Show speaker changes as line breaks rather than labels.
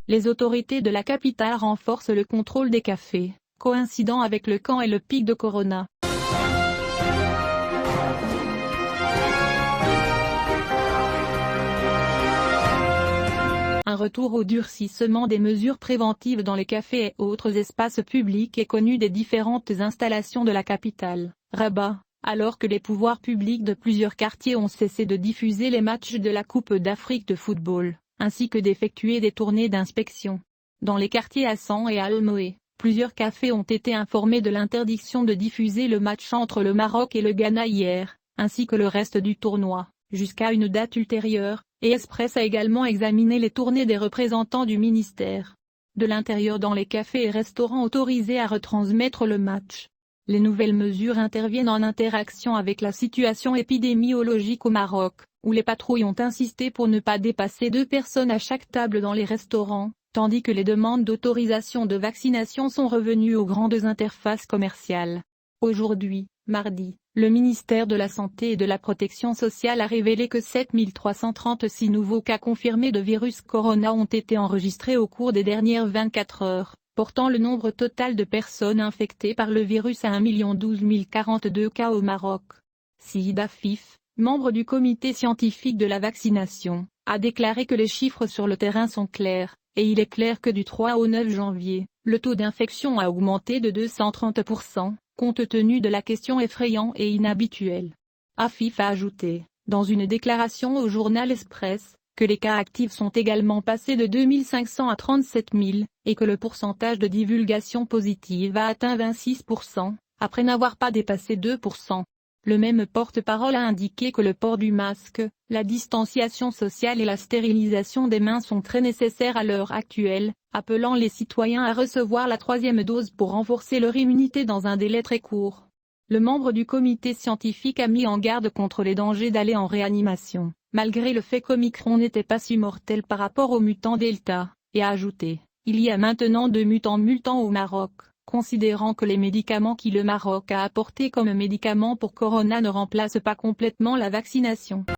Les autorités de la capitale renforcent le contrôle des cafés, coïncidant avec le camp et le pic de Corona. Un retour au durcissement des mesures préventives dans les cafés et autres espaces publics est connu des différentes installations de la capitale, Rabat, alors que les pouvoirs publics de plusieurs quartiers ont cessé de diffuser les matchs de la Coupe d'Afrique de football, ainsi que d'effectuer des tournées d'inspection. Dans les quartiers Hassan et Al-Moé, plusieurs cafés ont été informés de l'interdiction de diffuser le match entre le Maroc et le Ghana hier, ainsi que le reste du tournoi, jusqu'à une date ultérieure, et Express a également examiné les tournées des représentants du ministère de l'Intérieur dans les cafés et restaurants autorisés à retransmettre le match. Les nouvelles mesures interviennent en interaction avec la situation épidémiologique au Maroc, où les patrouilles ont insisté pour ne pas dépasser 2 personnes à chaque table dans les restaurants, tandis que les demandes d'autorisation de vaccination sont revenues aux grandes interfaces commerciales. Aujourd'hui, mardi, le ministère de la Santé et de la Protection sociale a révélé que 7336 nouveaux cas confirmés de virus corona ont été enregistrés au cours des dernières 24 heures, portant le nombre total de personnes infectées par le virus à 1 012 042 cas au Maroc. Saïd Afif, membre du comité scientifique de la vaccination, a déclaré que les chiffres sur le terrain sont clairs, et il est clair que du 3 au 9 janvier, le taux d'infection a augmenté de 230%. Compte tenu de la question effrayante et inhabituelle. Afif a ajouté, dans une déclaration au journal Express, que les cas actifs sont également passés de 2500 à 37 000, et que le pourcentage de divulgation positive a atteint 26%, après n'avoir pas dépassé 2%. Le même porte-parole a indiqué que le port du masque, la distanciation sociale et la stérilisation des mains sont très nécessaires à l'heure actuelle, appelant les citoyens à recevoir la 3e dose pour renforcer leur immunité dans un délai très court. Le membre du comité scientifique a mis en garde contre les dangers d'aller en réanimation, malgré le fait qu'Omicron n'était pas si mortel par rapport au mutant Delta, et a ajouté, il y a maintenant 2 mutants au Maroc. Considérant que les médicaments que le Maroc a apportés comme médicaments pour Corona ne remplacent pas complètement la vaccination.